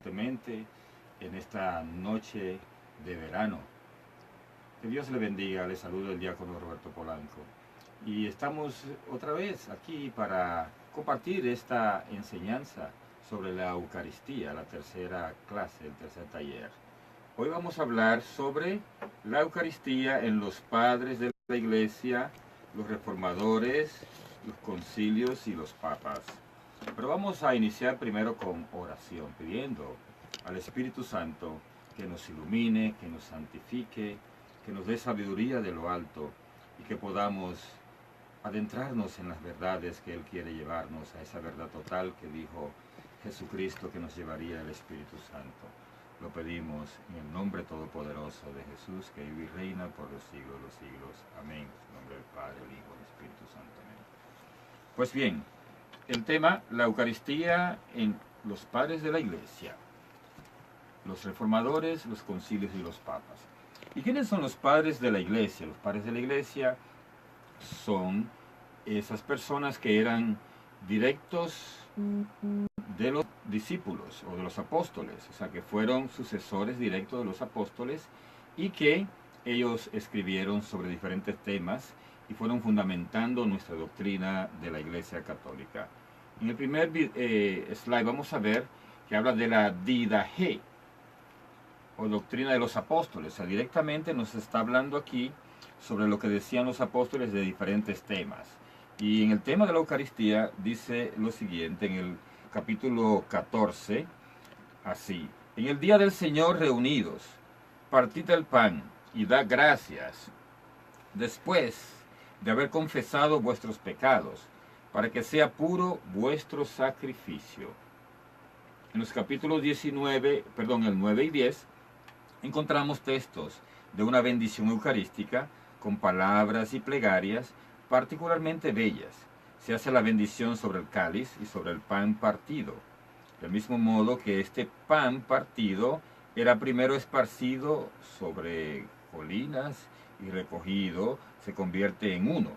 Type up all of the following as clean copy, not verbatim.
fuertemente en esta noche de verano. Que Dios le bendiga, le saludo el diácono Roberto Polanco. Y estamos otra vez aquí para compartir esta enseñanza sobre la Eucaristía, la tercera clase, el tercer taller. Hoy vamos a hablar sobre la Eucaristía en los padres de la Iglesia, los reformadores, los concilios y los papas. Pero vamos a iniciar primero con oración, pidiendo al Espíritu Santo que nos ilumine, que nos santifique, que nos dé sabiduría de lo alto y que podamos adentrarnos en las verdades que Él quiere llevarnos, a esa verdad total que dijo Jesucristo que nos llevaría el Espíritu Santo. Lo pedimos en el nombre todopoderoso de Jesús, que vive y reina por los siglos de los siglos. Amén. En el nombre del Padre, el Hijo y el Espíritu Santo. Amén. Pues bien, el tema, la Eucaristía en los padres de la Iglesia, los reformadores, los concilios y los papas. ¿Y quiénes son los padres de la Iglesia? Los padres de la Iglesia son esas personas que eran directos de los discípulos o de los apóstoles, o sea, que fueron sucesores directos de los apóstoles y que ellos escribieron sobre diferentes temas y fueron fundamentando nuestra doctrina de la Iglesia Católica. En el primer slide vamos a ver que habla de la didache o doctrina de los apóstoles, o sea, directamente nos está hablando aquí sobre lo que decían los apóstoles de diferentes temas. Y en el tema de la Eucaristía dice lo siguiente en el capítulo 14, así: en el día del Señor reunidos, partid el pan y dad gracias, después de haber confesado vuestros pecados, para que sea puro vuestro sacrificio. En los capítulos el 9 y 10, encontramos textos de una bendición eucarística con palabras y plegarias particularmente bellas. Se hace la bendición sobre el cáliz y sobre el pan partido, del mismo modo que este pan partido era primero esparcido sobre colinas y recogido, se convierte en uno.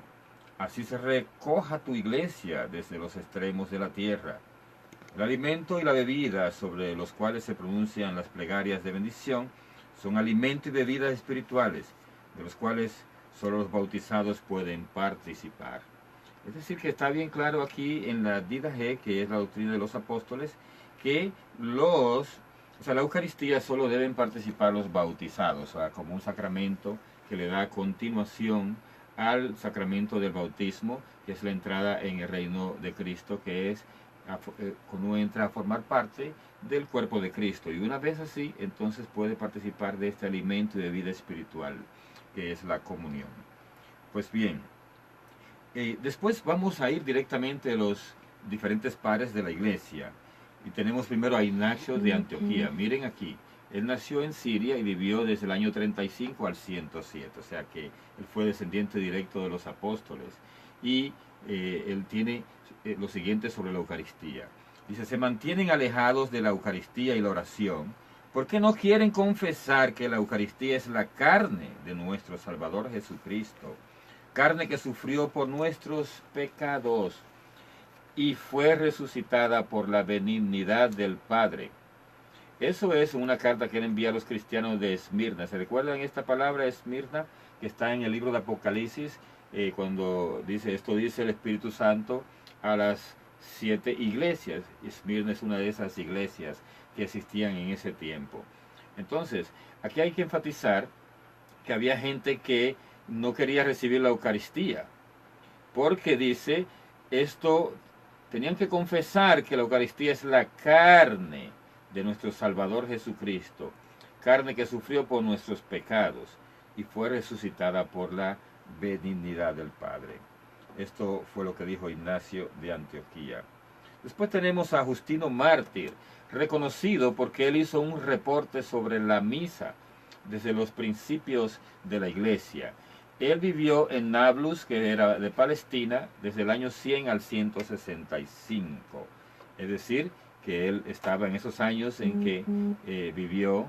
Así se recoja tu iglesia desde los extremos de la tierra. El alimento y la bebida sobre los cuales se pronuncian las plegarias de bendición son alimento y bebidas espirituales, de los cuales solo los bautizados pueden participar. Es decir, que está bien claro aquí en la didache, que es la doctrina de los apóstoles, que la Eucaristía solo deben participar los bautizados, o sea, como un sacramento que le da continuación al sacramento del bautismo, que es la entrada en el reino de Cristo, que es cuando uno entra a formar parte del cuerpo de Cristo. Y una vez así, entonces puede participar de este alimento y de vida espiritual, que es la comunión. Pues bien, después vamos a ir directamente a los diferentes padres de la Iglesia. Y tenemos primero a Ignacio de Antioquía. Miren aquí, él nació en Siria y vivió desde el año 35 al 107, o sea que él fue descendiente directo de los apóstoles. Y él tiene lo siguiente sobre la Eucaristía. Dice: se mantienen alejados de la Eucaristía y la oración porque no quieren confesar que la Eucaristía es la carne de nuestro Salvador Jesucristo, carne que sufrió por nuestros pecados y fue resucitada por la benignidad del Padre. Eso es una carta que él envía a los cristianos de Esmirna. ¿Se recuerdan esta palabra Esmirna? Que está en el libro de Apocalipsis, cuando dice, esto dice el Espíritu Santo a las 7 iglesias. Esmirna es una de esas iglesias que existían en ese tiempo. Entonces, aquí hay que enfatizar que había gente que no quería recibir la Eucaristía, porque dice, tenían que confesar que la Eucaristía es la carne de nuestro Salvador Jesucristo, carne que sufrió por nuestros pecados y fue resucitada por la benignidad del Padre. Esto fue lo que dijo Ignacio de Antioquía. Después tenemos a Justino Mártir, reconocido porque él hizo un reporte sobre la misa desde los principios de la Iglesia. Él vivió en Nablus, que era de Palestina, desde el año 100 al 165. Es decir, que él estaba en esos años en que vivió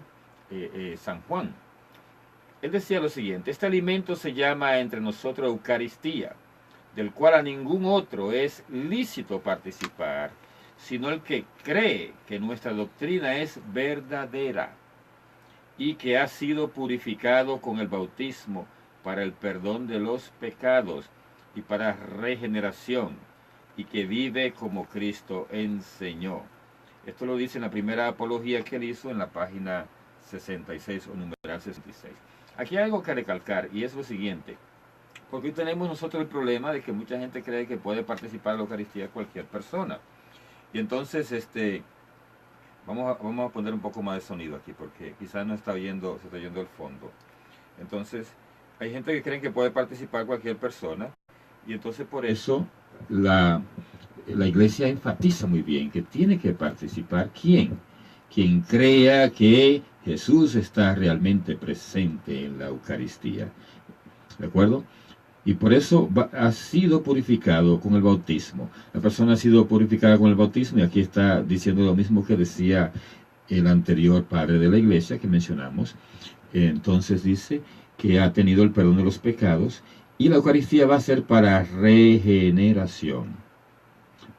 San Juan. Él decía lo siguiente: este alimento se llama entre nosotros Eucaristía, del cual a ningún otro es lícito participar, sino el que cree que nuestra doctrina es verdadera y que ha sido purificado con el bautismo para el perdón de los pecados y para regeneración, y que vive como Cristo enseñó. Esto lo dice en la primera apología que él hizo en la página 66 o numeral 66. Aquí hay algo que recalcar, y es lo siguiente, porque hoy tenemos nosotros el problema de que mucha gente cree que puede participar en la Eucaristía cualquier persona. Y entonces vamos a poner un poco más de sonido aquí, porque quizás no está oyendo, se está oyendo el fondo. Entonces, hay gente que cree que puede participar cualquier persona, y entonces por eso la Iglesia enfatiza muy bien que tiene que participar ¿quién? Quien crea que Jesús está realmente presente en la Eucaristía. ¿De acuerdo? Y por eso ha sido purificado con el bautismo. La persona ha sido purificada con el bautismo, y aquí está diciendo lo mismo que decía el anterior padre de la iglesia que mencionamos. Entonces dice que ha tenido el perdón de los pecados, y la Eucaristía va a ser para regeneración,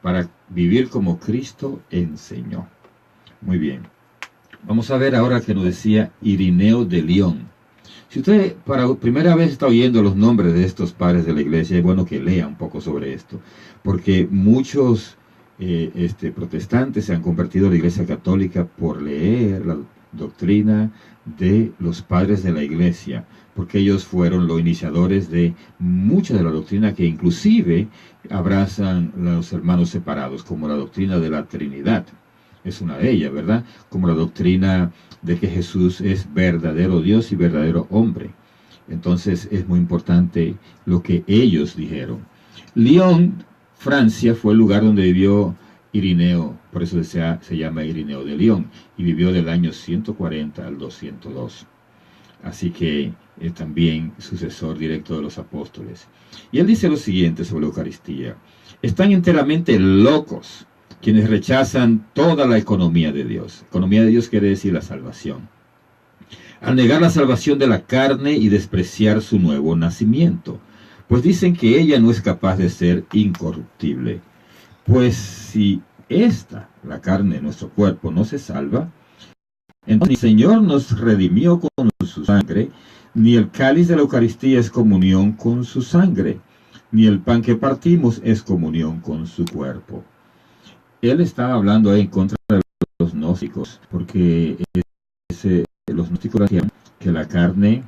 para vivir como Cristo enseñó. Muy bien. Vamos a ver ahora que nos decía Irineo de León. Si usted para primera vez está oyendo los nombres de estos padres de la iglesia, es bueno que lea un poco sobre esto, porque muchos protestantes se han convertido a la iglesia católica por leer la doctrina de los padres de la iglesia, porque ellos fueron los iniciadores de mucha de la doctrina que inclusive abrazan los hermanos separados, como la doctrina de la Trinidad. Es una de ellas, ¿verdad? Como la doctrina de que Jesús es verdadero Dios y verdadero hombre. Entonces es muy importante lo que ellos dijeron. Lyon, Francia, fue el lugar donde vivió Irineo, por eso se llama Irineo de Lyon, y vivió del año 140 al 202. Así que es también sucesor directo de los apóstoles. Y él dice lo siguiente sobre la Eucaristía: están enteramente locos quienes rechazan toda la economía de Dios. Economía de Dios quiere decir la salvación. Al negar la salvación de la carne y despreciar su nuevo nacimiento, pues dicen que ella no es capaz de ser incorruptible. Pues si esta, la carne de nuestro cuerpo, no se salva, entonces el Señor nos redimió con su sangre, ni el cáliz de la Eucaristía es comunión con su sangre, ni el pan que partimos es comunión con su cuerpo. Él estaba hablando ahí en contra de los gnósticos, porque los gnósticos decían que la carne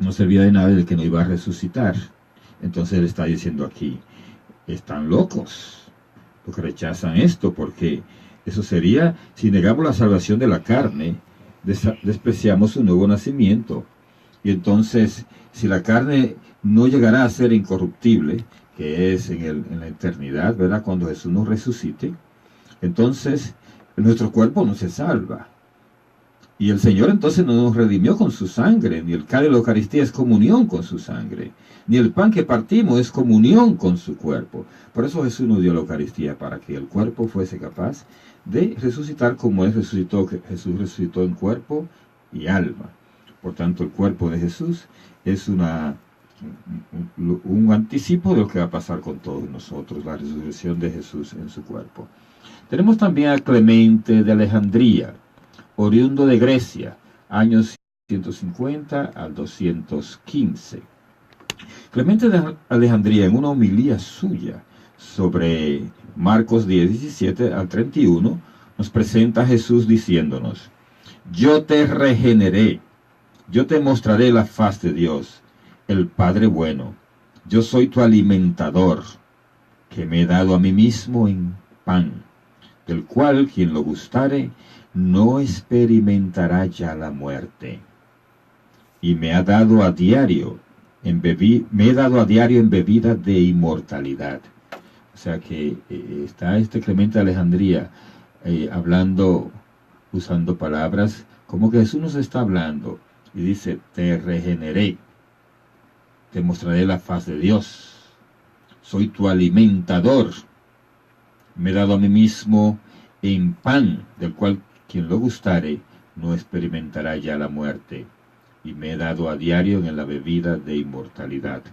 no servía de nada y de que no iba a resucitar. Entonces él está diciendo aquí, están locos los que rechazan esto, porque eso sería, si negamos la salvación de la carne, despreciamos su nuevo nacimiento. Y entonces, si la carne no llegará a ser incorruptible, que es en la eternidad, ¿verdad? Cuando Jesús nos resucite, entonces nuestro cuerpo no se salva. Y el Señor entonces no nos redimió con su sangre, ni el cáliz de la Eucaristía es comunión con su sangre, ni el pan que partimos es comunión con su cuerpo. Por eso Jesús nos dio la Eucaristía, para que el cuerpo fuese capaz de resucitar como Él resucitó, que Jesús resucitó en cuerpo y alma. Por tanto, el cuerpo de Jesús es un anticipo de lo que va a pasar con todos nosotros, la resurrección de Jesús en su cuerpo. Tenemos también a Clemente de Alejandría, oriundo de Grecia, años 150 al 215. Clemente de Alejandría, en una homilía suya sobre Marcos 10, 17 al 31, nos presenta a Jesús diciéndonos: yo te regeneré, yo te mostraré la faz de Dios, el Padre bueno. Yo soy tu alimentador, que me he dado a mí mismo en pan, del cual quien lo gustare no experimentará ya la muerte. Y me ha dado a diario en bebida de inmortalidad. O sea que está Clemente de Alejandría hablando, usando palabras como que Jesús nos está hablando y dice: te regeneré, te mostraré la faz de Dios, soy tu alimentador, me he dado a mí mismo en pan, del cual quien lo gustare no experimentará ya la muerte, y me he dado a diario en la bebida de inmortalidad.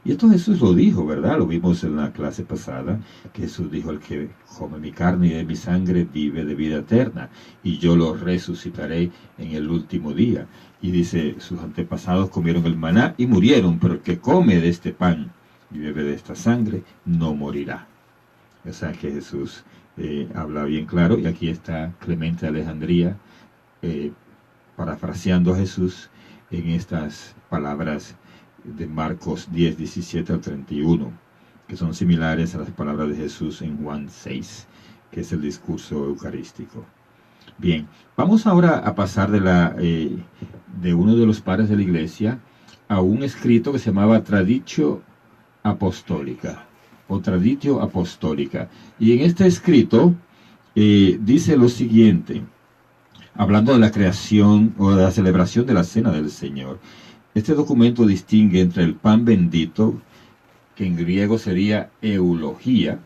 Y esto Jesús lo dijo, ¿verdad? Lo vimos en la clase pasada, que Jesús dijo: el que come mi carne y de mi sangre vive de vida eterna, y yo lo resucitaré en el último día. Y dice, sus antepasados comieron el maná y murieron, pero el que come de este pan y bebe de esta sangre no morirá. O sea que Jesús habla bien claro, y aquí está Clemente de Alejandría parafraseando a Jesús en estas palabras de Marcos 10, 17 al 31, que son similares a las palabras de Jesús en Juan 6, que es el discurso eucarístico. Bien, vamos ahora a pasar de uno de los padres de la Iglesia a un escrito que se llamaba Traditio Apostólica, o Traditio Apostólica. Y en este escrito dice lo siguiente, hablando de la creación o de la celebración de la Cena del Señor. Este documento distingue entre el pan bendito, que en griego sería eulogía,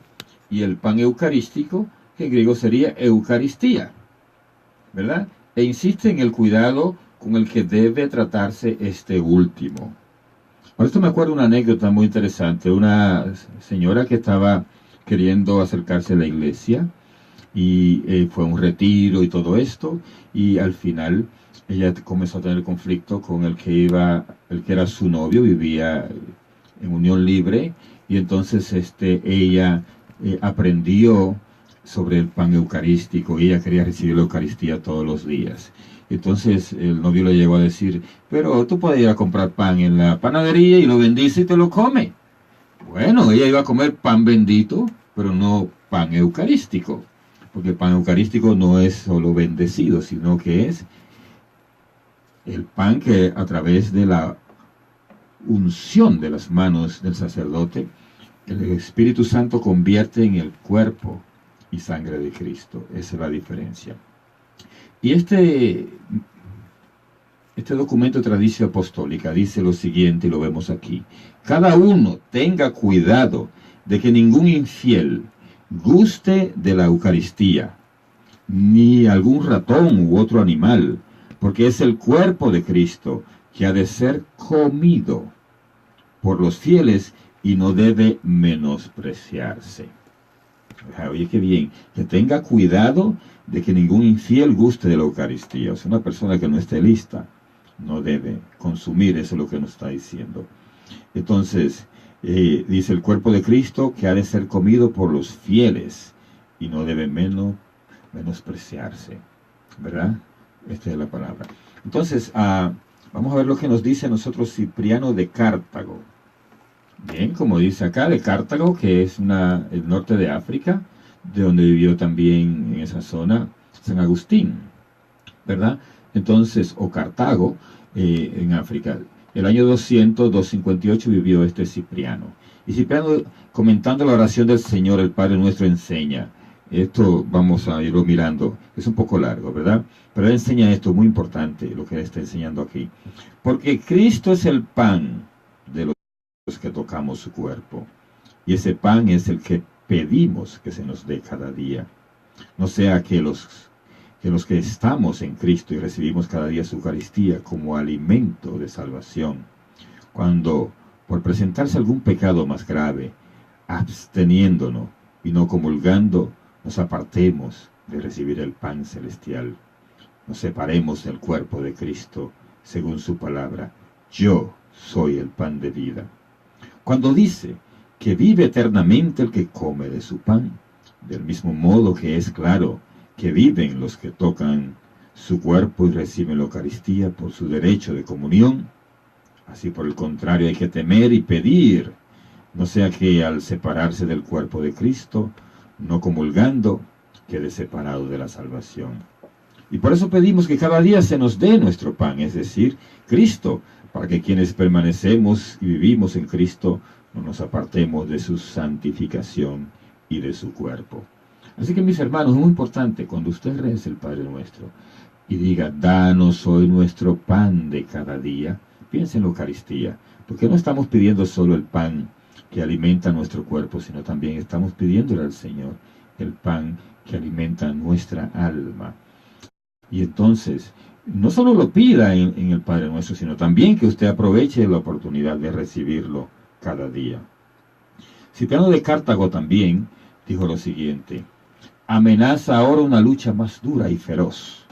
y el pan eucarístico, que en griego sería eucaristía, ¿verdad? E insiste en el cuidado con el que debe tratarse este último. Por esto me acuerdo una anécdota muy interesante. Una señora que estaba queriendo acercarse a la iglesia, y fue a un retiro y todo esto, y al final ella comenzó a tener conflicto con el que era su novio, vivía en unión libre, y entonces ella aprendió sobre el pan eucarístico, y ella quería recibir la Eucaristía todos los días. Entonces el novio le llegó a decir: pero tú puedes ir a comprar pan en la panadería y lo bendice y te lo come. Bueno, ella iba a comer pan bendito, pero no pan eucarístico, porque el pan eucarístico no es solo bendecido, sino que es el pan que a través de la unción de las manos del sacerdote, el Espíritu Santo convierte en el cuerpo y sangre de Cristo. Esa es la diferencia. Y este documento de tradición apostólica dice lo siguiente, y lo vemos aquí: cada uno tenga cuidado de que ningún infiel guste de la Eucaristía, ni algún ratón u otro animal, porque es el cuerpo de Cristo que ha de ser comido por los fieles y no debe menospreciarse. Oye, qué bien, que tenga cuidado de que ningún infiel guste de la Eucaristía. O sea, una persona que no esté lista no debe consumir, eso es lo que nos está diciendo. Entonces, dice el cuerpo de Cristo que ha de ser comido por los fieles y no debe menospreciarse, ¿verdad? Esta es la palabra. Entonces, vamos a ver lo que nos dice a nosotros Cipriano de Cartago. Bien, como dice acá, de Cartago, que es el norte de África, de donde vivió también en esa zona San Agustín, ¿verdad? Entonces, o Cartago, en África. El año 258 vivió este Cipriano. Y Cipriano, comentando la oración del Señor, el Padre Nuestro, enseña. Esto vamos a irlo mirando. Es un poco largo, ¿verdad? Pero él enseña esto, muy importante, lo que él está enseñando aquí. Porque Cristo es el pan de los que tocamos su cuerpo. Y ese pan es el que pedimos que se nos dé cada día. No sea que los que estamos en Cristo y recibimos cada día su Eucaristía como alimento de salvación, cuando por presentarse algún pecado más grave, absteniéndonos y no comulgando, nos apartemos de recibir el pan celestial, nos separemos del cuerpo de Cristo, según su palabra: yo soy el pan de vida. Cuando dice que vive eternamente el que come de su pan, del mismo modo que es claro que viven los que tocan su cuerpo y reciben la Eucaristía por su derecho de comunión, así por el contrario hay que temer y pedir, no sea que al separarse del cuerpo de Cristo, no comulgando, quede separado de la salvación. Y por eso pedimos que cada día se nos dé nuestro pan, es decir, Cristo, para que quienes permanecemos y vivimos en Cristo no nos apartemos de su santificación y de su cuerpo. Así que, mis hermanos, es muy importante cuando usted reza el Padre Nuestro y diga: danos hoy nuestro pan de cada día, piense en la Eucaristía, porque no estamos pidiendo solo el pan que alimenta nuestro cuerpo, sino también estamos pidiéndole al Señor el pan que alimenta nuestra alma. Y entonces, no solo lo pida en el Padre Nuestro, sino también que usted aproveche la oportunidad de recibirlo cada día. Cipriano de Cartago también dijo lo siguiente: amenaza ahora una lucha más dura y feroz,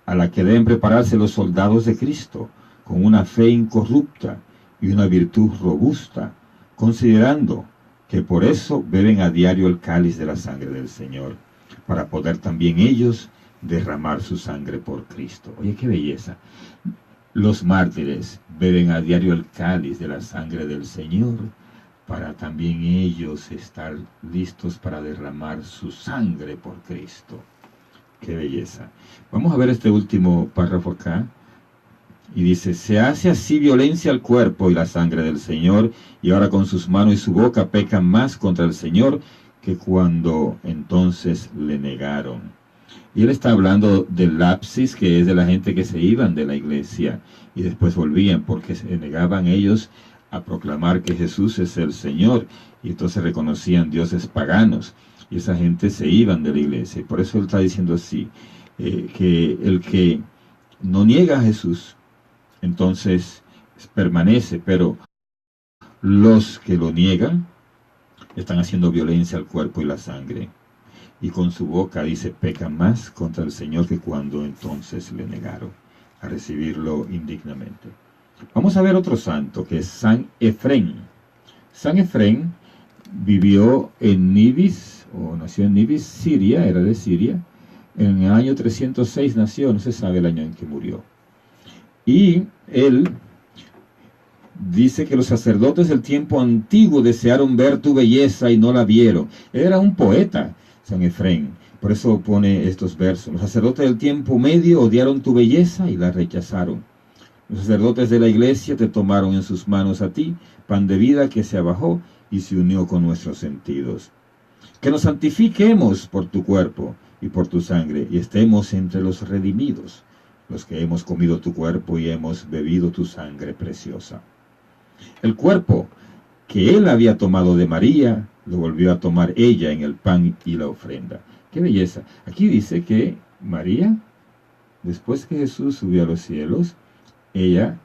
a la que deben prepararse los soldados de Cristo, con una fe incorrupta y una virtud robusta, considerando que por eso beben a diario el cáliz de la sangre del Señor, para poder también ellos derramar su sangre por Cristo. Oye, qué belleza. Los mártires beben a diario el cáliz de la sangre del Señor, para también ellos estar listos para derramar su sangre por Cristo. Qué belleza. Vamos a ver este último párrafo acá. Y dice: se hace así violencia al cuerpo y la sangre del Señor, y ahora con sus manos y su boca pecan más contra el Señor que cuando entonces le negaron. Y él está hablando del lapsis, que es de la gente que se iban de la iglesia y después volvían, porque se negaban ellos a proclamar que Jesús es el Señor, y entonces reconocían dioses paganos, y esa gente se iban de la iglesia. Y por eso él está diciendo así, que el que no niega a Jesús, entonces permanece, pero los que lo niegan están haciendo violencia al cuerpo y la sangre, y con su boca, dice, pecan más contra el Señor que cuando entonces le negaron a recibirlo indignamente. Vamos a ver otro santo, que es San Efrén. San Efrén vivió en Nivis, o nació en Nivis, Siria, era de Siria. En el año 306 nació, no se sabe el año en que murió. Y él dice que los sacerdotes del tiempo antiguo desearon ver tu belleza y no la vieron. Era un poeta, San Efrén. Por eso pone estos versos. Los sacerdotes del tiempo medio odiaron tu belleza y la rechazaron. Los sacerdotes de la iglesia te tomaron en sus manos a ti, pan de vida que se abajó y se unió con nuestros sentidos. Que nos santifiquemos por tu cuerpo y por tu sangre, y estemos entre los redimidos, los que hemos comido tu cuerpo y hemos bebido tu sangre preciosa. El cuerpo que él había tomado de María, lo volvió a tomar ella en el pan y la ofrenda. ¡Qué belleza! Aquí dice que María, después que Jesús subió a los cielos, ella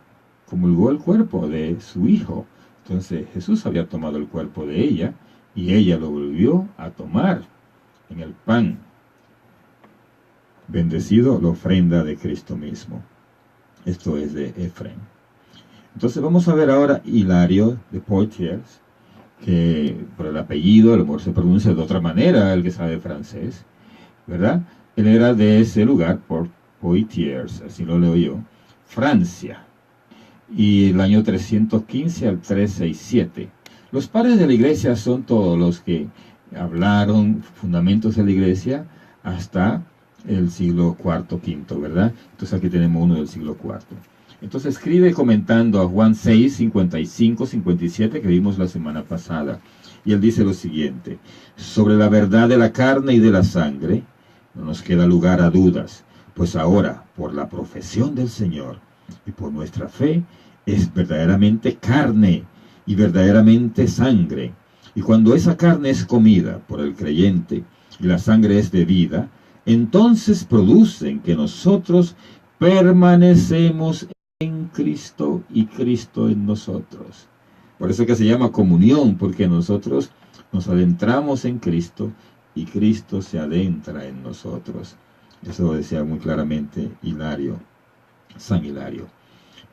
comulgó el cuerpo de su hijo. Entonces Jesús había tomado el cuerpo de ella y ella lo volvió a tomar en el pan. Bendecido la ofrenda de Cristo mismo. Esto es de Efrén. Entonces vamos a ver ahora Hilario de Poitiers, que por el apellido a lo mejor se pronuncia de otra manera, el que sabe francés, ¿verdad? Él era de ese lugar, por Poitiers, así lo leo yo, Francia, y el año 315 al 367. Los padres de la iglesia son todos los que hablaron fundamentos de la iglesia hasta el siglo IV, V, ¿verdad? Entonces aquí tenemos uno del siglo IV. Entonces escribe comentando a Juan 6, 55, 57, que vimos la semana pasada. Y él dice lo siguiente: sobre la verdad de la carne y de la sangre no nos queda lugar a dudas, pues ahora, por la profesión del Señor y por nuestra fe, es verdaderamente carne y verdaderamente sangre. Y cuando esa carne es comida por el creyente y la sangre es bebida, entonces producen que nosotros permanecemos en Cristo y Cristo en nosotros. Por eso que se llama comunión, porque nosotros nos adentramos en Cristo y Cristo se adentra en nosotros. Eso lo decía muy claramente Hilario, San Hilario.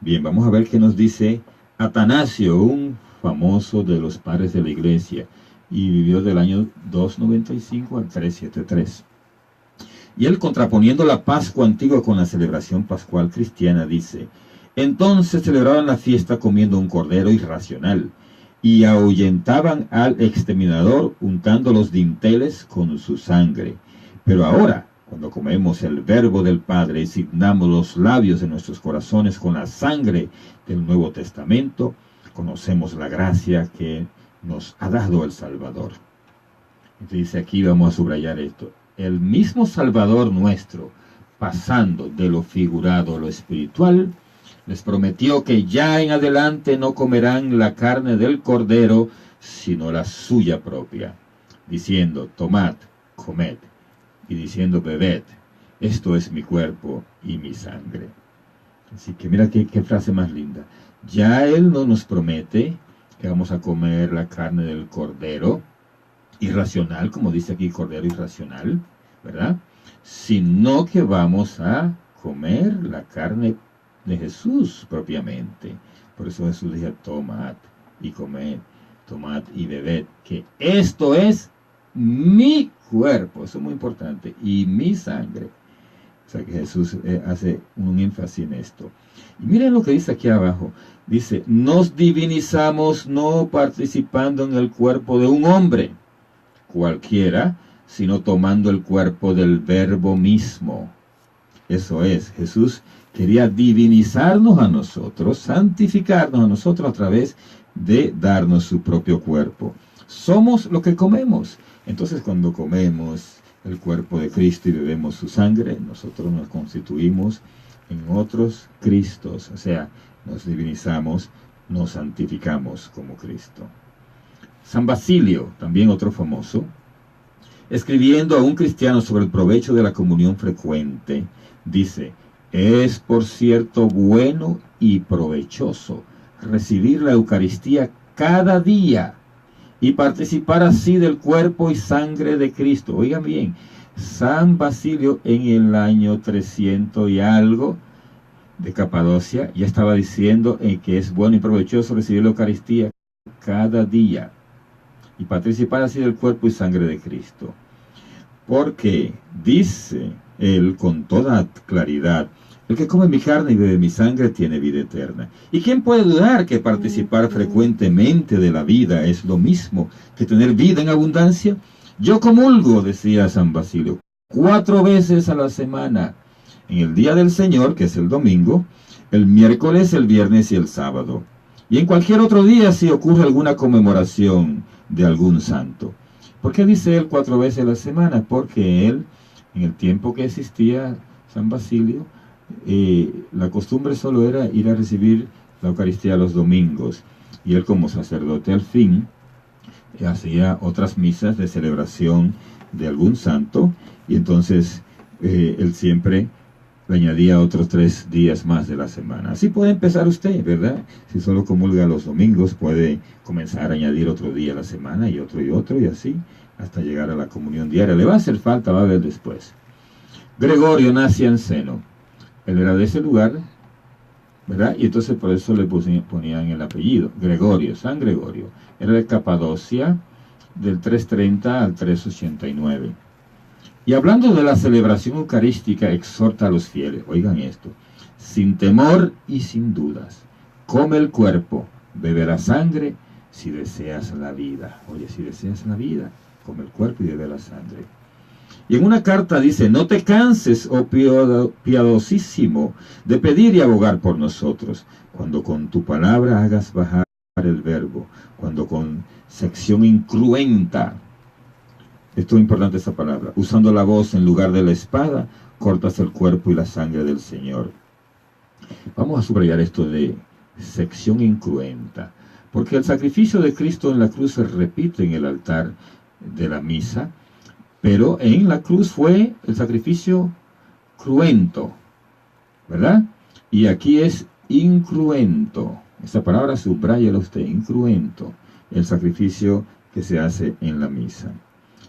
Bien, vamos a ver qué nos dice Atanasio, un famoso de los padres de la iglesia, y vivió del año 295 al 373. Y él, contraponiendo la Pascua antigua con la celebración pascual cristiana, dice: entonces celebraban la fiesta comiendo un cordero irracional, y ahuyentaban al exterminador untando los dinteles con su sangre. Pero ahora, cuando comemos el verbo del Padre y signamos los labios de nuestros corazones con la sangre del Nuevo Testamento, conocemos la gracia que nos ha dado el Salvador. Entonces dice aquí, vamos a subrayar esto: el mismo Salvador nuestro, pasando de lo figurado a lo espiritual, les prometió que ya en adelante no comerán la carne del cordero, sino la suya propia, diciendo: tomad, comed, y diciendo: bebed, esto es mi cuerpo y mi sangre. Así que mira qué frase más linda. Ya Él no nos promete que vamos a comer la carne del cordero irracional, como dice aquí, cordero irracional, ¿verdad? Sino que vamos a comer la carne de Jesús propiamente. Por eso Jesús dijo, tomad y comed, tomad y bebed, que esto es mi cuerpo, eso es muy importante, y mi sangre. O sea que Jesús hace un énfasis en esto. Y miren lo que dice aquí abajo. Dice, nos divinizamos no participando en el cuerpo de un hombre cualquiera, sino tomando el cuerpo del Verbo mismo. Eso es, Jesús quería divinizarnos a nosotros, santificarnos a nosotros a través de darnos su propio cuerpo. Somos lo que comemos. Entonces cuando comemos el cuerpo de Cristo y bebemos su sangre, nosotros nos constituimos en otros Cristos, o sea, nos divinizamos, nos santificamos como Cristo. San Basilio, también otro famoso, escribiendo a un cristiano sobre el provecho de la comunión frecuente, dice, es por cierto bueno y provechoso recibir la Eucaristía cada día y participar así del cuerpo y sangre de Cristo. Oigan bien, San Basilio en el año 300 y algo de Capadocia ya estaba diciendo que es bueno y provechoso recibir la Eucaristía cada día y participar así del cuerpo y sangre de Cristo. Porque dice él con toda claridad, el que come mi carne y bebe mi sangre tiene vida eterna. ¿Y quién puede dudar que participar frecuentemente de la vida es lo mismo que tener vida en abundancia? Yo comulgo, decía San Basilio, 4 veces a la semana, en el día del Señor, que es el domingo, el miércoles, el viernes y el sábado. Y en cualquier otro día si ocurre alguna conmemoración de algún santo. ¿Por qué dice él 4 veces a la semana? Porque él, en el tiempo que existía San Basilio, la costumbre solo era ir a recibir la Eucaristía los domingos. Y él como sacerdote al fin hacía otras misas de celebración de algún santo. Y entonces él siempre le añadía otros 3 días más de la semana. Así puede empezar usted, ¿verdad? Si solo comulga los domingos, puede comenzar a añadir otro día a la semana y otro, y así, hasta llegar a la comunión diaria. Le va a hacer falta, va a ver después. Gregorio nace en Seno. Él era de ese lugar, ¿verdad? Y entonces por eso le ponían el apellido, Gregorio, San Gregorio. Era de Capadocia, del 330 al 389. Y hablando de la celebración eucarística, exhorta a los fieles, oigan esto, sin temor y sin dudas, come el cuerpo, bebe la sangre, si deseas la vida. Oye, si deseas la vida, come el cuerpo y bebe la sangre. Y en una carta dice, no te canses, oh piadosísimo, de pedir y abogar por nosotros, cuando con tu palabra hagas bajar el verbo, cuando con sección incruenta, esto es importante esta palabra, usando la voz en lugar de la espada, cortas el cuerpo y la sangre del Señor. Vamos a subrayar esto de sección incruenta, porque el sacrificio de Cristo en la cruz se repite en el altar de la misa, pero en la cruz fue el sacrificio cruento, ¿verdad? Y aquí es incruento. Esta palabra subráyala usted, incruento, el sacrificio que se hace en la misa.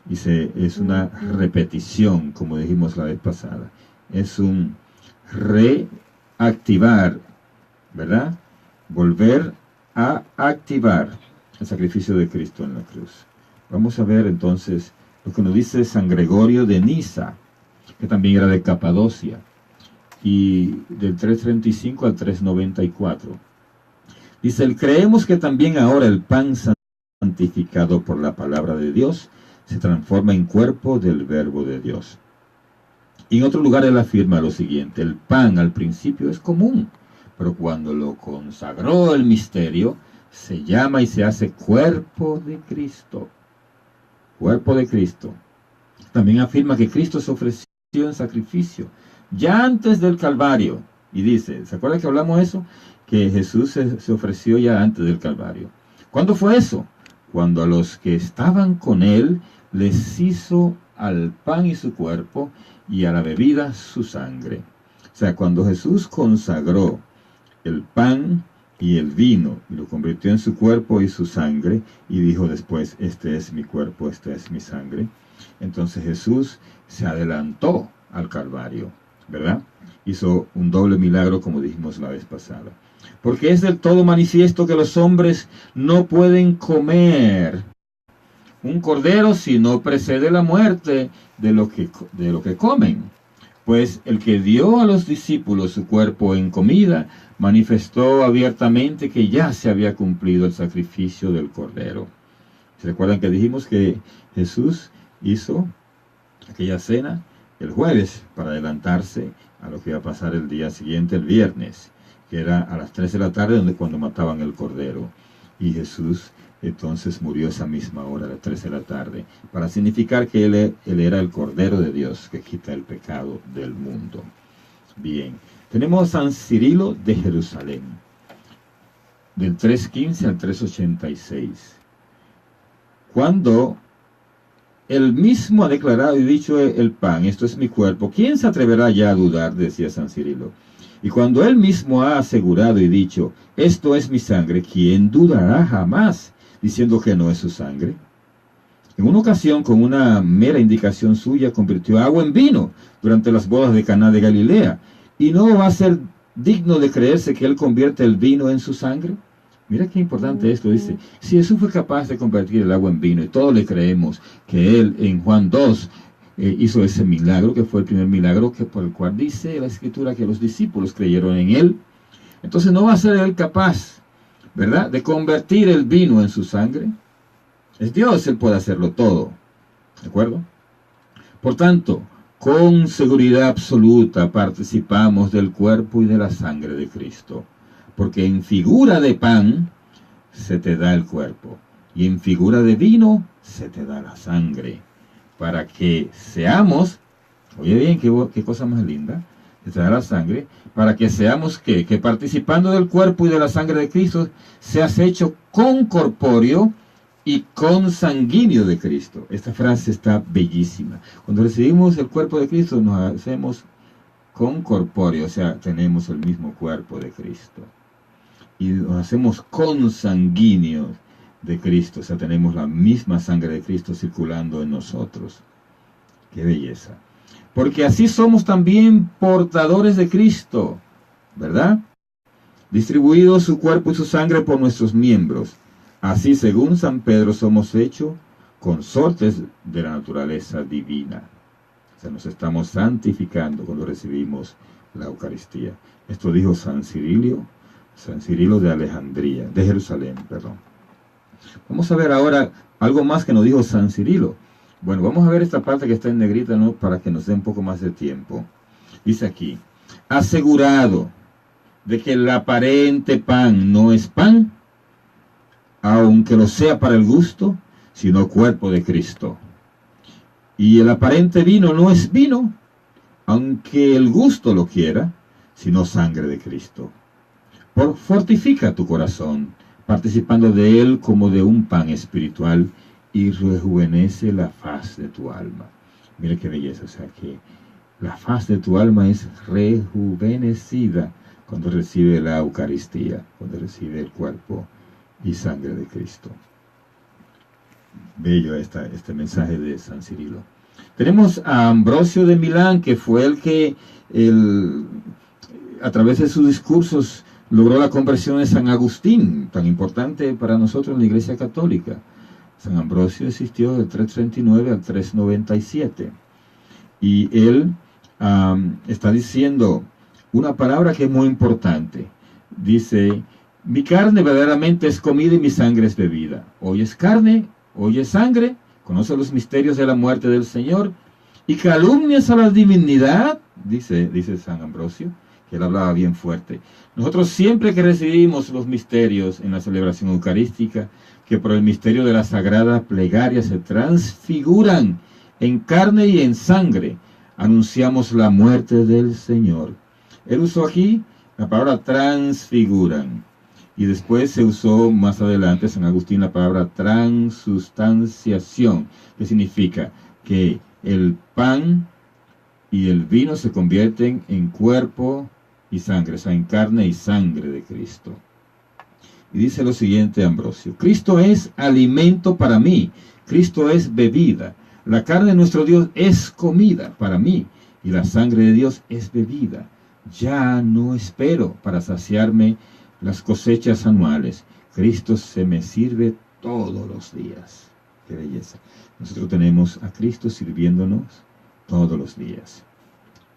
Dice, es una repetición, como dijimos la vez pasada. Es un reactivar, ¿verdad? Volver a activar el sacrificio de Cristo en la cruz. Vamos a ver entonces lo que nos dice San Gregorio de Niza, que también era de Capadocia, y del 335 al 394. Dice, creemos que también ahora el pan santificado por la palabra de Dios se transforma en cuerpo del verbo de Dios. Y en otro lugar él afirma lo siguiente, el pan al principio es común, pero cuando lo consagró el misterio, se llama y se hace cuerpo de Cristo. Cuerpo de Cristo. También afirma que Cristo se ofreció en sacrificio, ya antes del Calvario. Y dice, ¿se acuerdan que hablamos de eso? Que Jesús se ofreció ya antes del Calvario. ¿Cuándo fue eso? Cuando a los que estaban con él les hizo al pan y su cuerpo y a la bebida su sangre. O sea, cuando Jesús consagró el pan y el vino, y lo convirtió en su cuerpo y su sangre, y dijo después, este es mi cuerpo, esta es mi sangre. Entonces Jesús se adelantó al Calvario, ¿verdad? Hizo un doble milagro, como dijimos la vez pasada. Porque es del todo manifiesto que los hombres no pueden comer un cordero si no precede la muerte de lo que comen. Pues el que dio a los discípulos su cuerpo en comida, manifestó abiertamente que ya se había cumplido el sacrificio del cordero. ¿Se recuerdan que dijimos que Jesús hizo aquella cena el jueves para adelantarse a lo que iba a pasar el día siguiente, el viernes, que era a las 3 de la tarde cuando mataban el cordero? Y Jesús entonces murió esa misma hora, a las 3 de la tarde, para significar que él era el Cordero de Dios que quita el pecado del mundo. Bien, tenemos a San Cirilo de Jerusalén, del 315 al 386. Cuando él mismo ha declarado y dicho el pan, esto es mi cuerpo, ¿quién se atreverá ya a dudar?, decía San Cirilo. Y cuando él mismo ha asegurado y dicho, esto es mi sangre, ¿quién dudará jamás diciendo que no es su sangre? En una ocasión, con una mera indicación suya, convirtió agua en vino durante las bodas de Caná de Galilea. ¿Y no va a ser digno de creerse que él convierte el vino en su sangre? Mira qué importante esto, dice. Si Jesús fue capaz de convertir el agua en vino, y todos le creemos que él en Juan 2 hizo ese milagro, que fue el primer milagro por el cual dice la Escritura que los discípulos creyeron en él, entonces no va a ser él capaz, ¿verdad?, de convertir el vino en su sangre. Es Dios, él puede hacerlo todo, ¿de acuerdo? Por tanto, con seguridad absoluta participamos del cuerpo y de la sangre de Cristo, porque en figura de pan se te da el cuerpo, y en figura de vino se te da la sangre, para que seamos, oye bien, qué cosa más linda, se te da la sangre, para que seamos que participando del cuerpo y de la sangre de Cristo, seas hecho concorpóreo y consanguíneo de Cristo. Esta frase está bellísima. Cuando recibimos el cuerpo de Cristo, nos hacemos concorpóreo, o sea, tenemos el mismo cuerpo de Cristo. Y nos hacemos consanguíneos de Cristo, o sea, tenemos la misma sangre de Cristo circulando en nosotros. ¡Qué belleza! Porque así somos también portadores de Cristo, ¿verdad? Distribuidos su cuerpo y su sangre por nuestros miembros. Así, según San Pedro, somos hechos consortes de la naturaleza divina. O sea, nos estamos santificando cuando recibimos la Eucaristía. Esto dijo San Cirilo de Alejandría, de Jerusalén, perdón. Vamos a ver ahora algo más que nos dijo San Cirilo. Bueno, vamos a ver esta parte que está en negrita, ¿no?, para que nos dé un poco más de tiempo. Dice aquí, asegurado de que el aparente pan no es pan, aunque lo sea para el gusto, sino cuerpo de Cristo. Y el aparente vino no es vino, aunque el gusto lo quiera, sino sangre de Cristo. Fortifica tu corazón, participando de él como de un pan espiritual, y rejuvenece la faz de tu alma. Mira qué belleza, o sea que la faz de tu alma es rejuvenecida cuando recibe la Eucaristía, cuando recibe el cuerpo y sangre de Cristo. Bello este mensaje de San Cirilo. Tenemos a Ambrosio de Milán, que fue el que a través de sus discursos logró la conversión de San Agustín, tan importante para nosotros en la Iglesia Católica. San Ambrosio existió del 339 al 397. Y él está diciendo una palabra que es muy importante. Dice, mi carne verdaderamente es comida y mi sangre es bebida. Hoy es carne, hoy es sangre, conoce los misterios de la muerte del Señor y calumnias a la divinidad, dice San Ambrosio, que él hablaba bien fuerte. Nosotros siempre que recibimos los misterios en la celebración eucarística, que por el misterio de la sagrada plegaria se transfiguran en carne y en sangre, anunciamos la muerte del Señor. Él usó aquí la palabra transfiguran, y después se usó más adelante, San Agustín, la palabra transustanciación, que significa que el pan y el vino se convierten en cuerpo y sangre, o sea, en carne y sangre de Cristo. Y dice lo siguiente Ambrosio: Cristo es alimento para mí, Cristo es bebida. La carne de nuestro Dios es comida para mí, y la sangre de Dios es bebida. Ya no espero para saciarme las cosechas anuales. Cristo se me sirve todos los días. Qué belleza. Nosotros tenemos a Cristo sirviéndonos todos los días.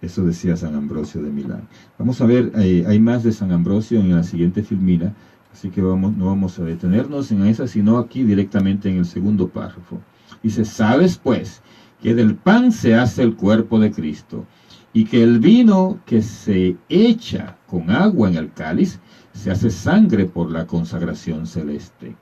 Eso decía San Ambrosio de Milán. Vamos a ver, hay más de San Ambrosio en la siguiente filmina, así que no vamos a detenernos en esa, sino aquí directamente en el segundo párrafo. Dice: sabes pues que del pan se hace el cuerpo de Cristo, y que el vino que se echa con agua en el cáliz se hace sangre por la consagración celeste.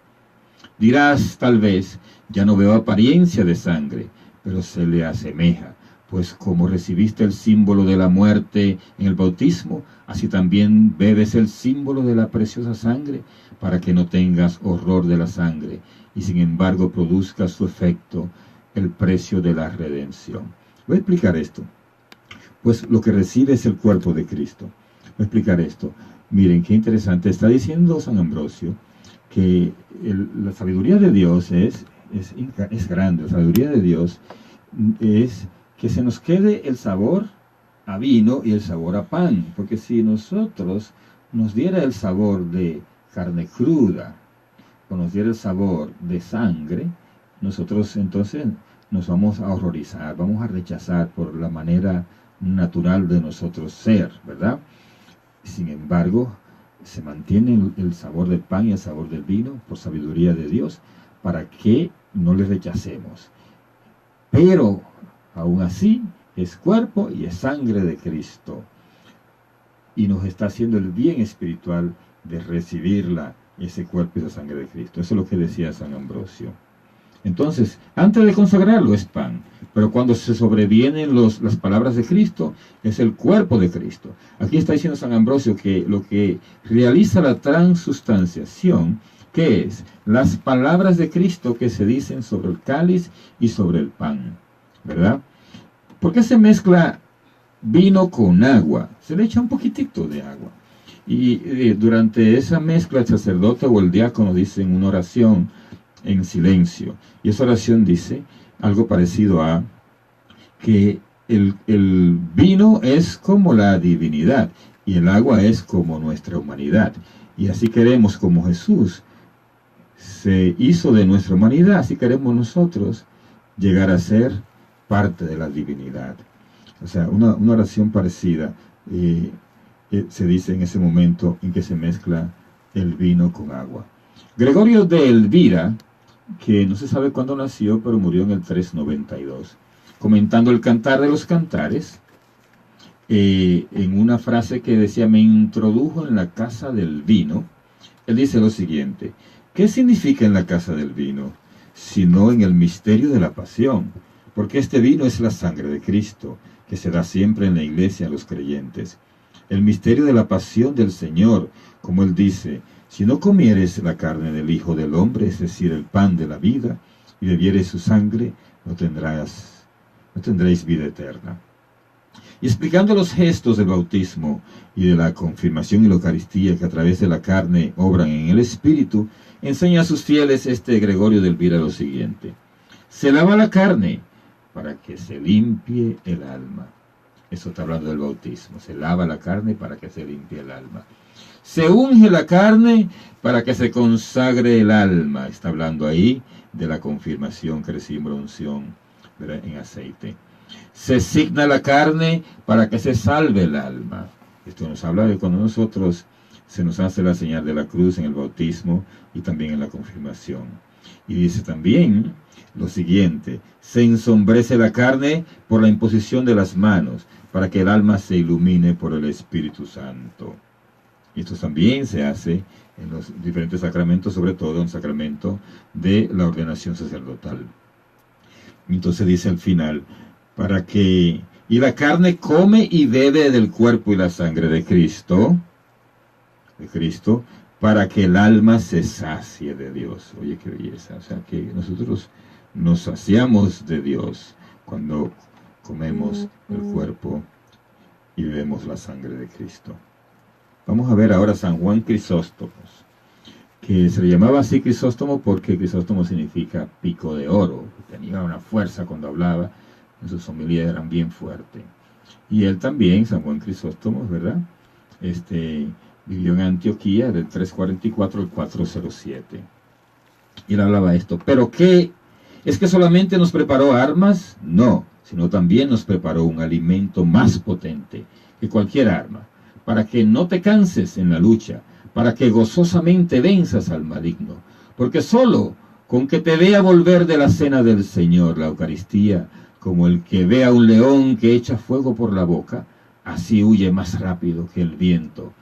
Dirás tal vez: ya no veo apariencia de sangre, pero se le asemeja, pues como recibiste el símbolo de la muerte en el bautismo, así también bebes el símbolo de la preciosa sangre, para que no tengas horror de la sangre, y sin embargo produzca su efecto el precio de la redención. Voy a explicar esto. Pues lo que recibe es el cuerpo de Cristo. Voy a explicar esto. Miren, qué interesante. Está diciendo San Ambrosio que la sabiduría de Dios es grande. La sabiduría de Dios es que se nos quede el sabor a vino y el sabor a pan. Porque si nosotros nos diera el sabor de carne cruda o nos diera el sabor de sangre, nosotros entonces nos vamos a horrorizar, vamos a rechazar por la manera natural de nosotros ser, ¿verdad? Sin embargo, se mantiene el sabor del pan y el sabor del vino por sabiduría de Dios, para que no le rechacemos. Pero aún así es cuerpo y es sangre de Cristo, y nos está haciendo el bien espiritual de recibirla, ese cuerpo y esa sangre de Cristo. Eso es lo que decía San Ambrosio. Entonces, antes de consagrarlo es pan, pero cuando se sobrevienen las palabras de Cristo, es el cuerpo de Cristo. Aquí está diciendo San Ambrosio que lo que realiza la transustanciación, ¿qué es? Las palabras de Cristo que se dicen sobre el cáliz y sobre el pan, ¿verdad? ¿Por qué se mezcla vino con agua? Se le echa un poquitito de agua. Y durante esa mezcla el sacerdote o el diácono dicen una oración en silencio. Y esa oración dice algo parecido a que el vino es como la divinidad y el agua es como nuestra humanidad. Y así queremos, como Jesús se hizo de nuestra humanidad, así queremos nosotros llegar a ser parte de la divinidad. O sea, una oración parecida se dice en ese momento en que se mezcla el vino con agua. Gregorio de Elvira, que no se sabe cuándo nació, pero murió en el 392, comentando el Cantar de los Cantares, en una frase que decía: me introdujo en la casa del vino. Él dice lo siguiente: ¿qué significa en la casa del vino? Sino en el misterio de la pasión, porque este vino es la sangre de Cristo, que se da siempre en la iglesia a los creyentes. El misterio de la pasión del Señor, como Él dice: si no comieres la carne del Hijo del Hombre, es decir, el pan de la vida, y bebieres su sangre, no tendréis vida eterna. Y explicando los gestos del bautismo y de la confirmación y la Eucaristía, que a través de la carne obran en el Espíritu, enseña a sus fieles Gregorio de Elvira lo siguiente: se lava la carne para que se limpie el alma. Eso está hablando del bautismo. Se lava la carne para que se limpie el alma. Se unge la carne para que se consagre el alma. Está hablando ahí de la confirmación que recibimos la unción, ¿verdad?, en aceite. Se signa la carne para que se salve el alma. Esto nos habla de cuando nosotros se nos hace la señal de la cruz en el bautismo y también en la confirmación. Y dice también lo siguiente: se ensombrece la carne por la imposición de las manos, para que el alma se ilumine por el Espíritu Santo. Y esto también se hace en los diferentes sacramentos, sobre todo en el sacramento de la ordenación sacerdotal. Entonces dice al final: y la carne come y bebe del cuerpo y la sangre de Cristo, para que el alma se sacie de Dios. Oye, qué belleza. O sea, que nosotros nos saciamos de Dios cuando comemos el cuerpo y bebemos la sangre de Cristo. Vamos a ver ahora a San Juan Crisóstomo, que se le llamaba así Crisóstomo porque Crisóstomo significa pico de oro. Tenía una fuerza cuando hablaba, sus homilías eran bien fuertes. Y él también, San Juan Crisóstomo, ¿verdad? Vivió en Antioquía del 344 al 407. Y él hablaba esto. ¿Pero qué? ¿Es que solamente nos preparó armas? No, sino también nos preparó un alimento más potente que cualquier arma, para que no te canses en la lucha, para que gozosamente venzas al maligno. Porque solo con que te vea volver de la cena del Señor, la Eucaristía, como el que ve a un león que echa fuego por la boca, así huye más rápido que el viento.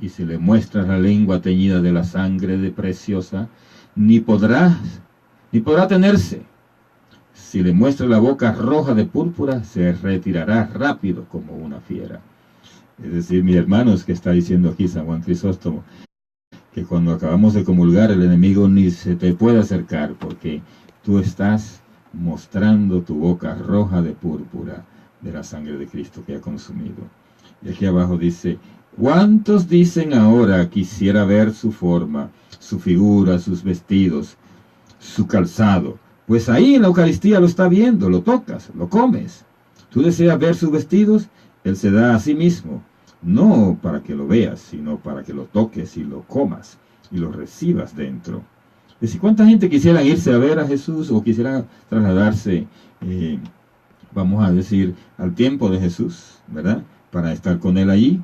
Y si le muestras la lengua teñida de la sangre de preciosa, ni podrá tenerse. Si le muestras la boca roja de púrpura, se retirará rápido como una fiera. Es decir, mis hermanos, que está diciendo aquí San Juan Crisóstomo, que cuando acabamos de comulgar el enemigo ni se te puede acercar, porque tú estás mostrando tu boca roja de púrpura de la sangre de Cristo que ha consumido. Y aquí abajo dice, ¿cuántos dicen ahora quisiera ver su forma, su figura, sus vestidos, su calzado? Pues ahí en la Eucaristía lo está viendo, lo tocas, lo comes. Tú deseas ver sus vestidos, Él se da a sí mismo, no para que lo veas, sino para que lo toques y lo comas y lo recibas dentro. Es decir, ¿cuánta gente quisiera irse a ver a Jesús o quisiera trasladarse, vamos a decir, al tiempo de Jesús, ¿verdad? Para estar con Él allí.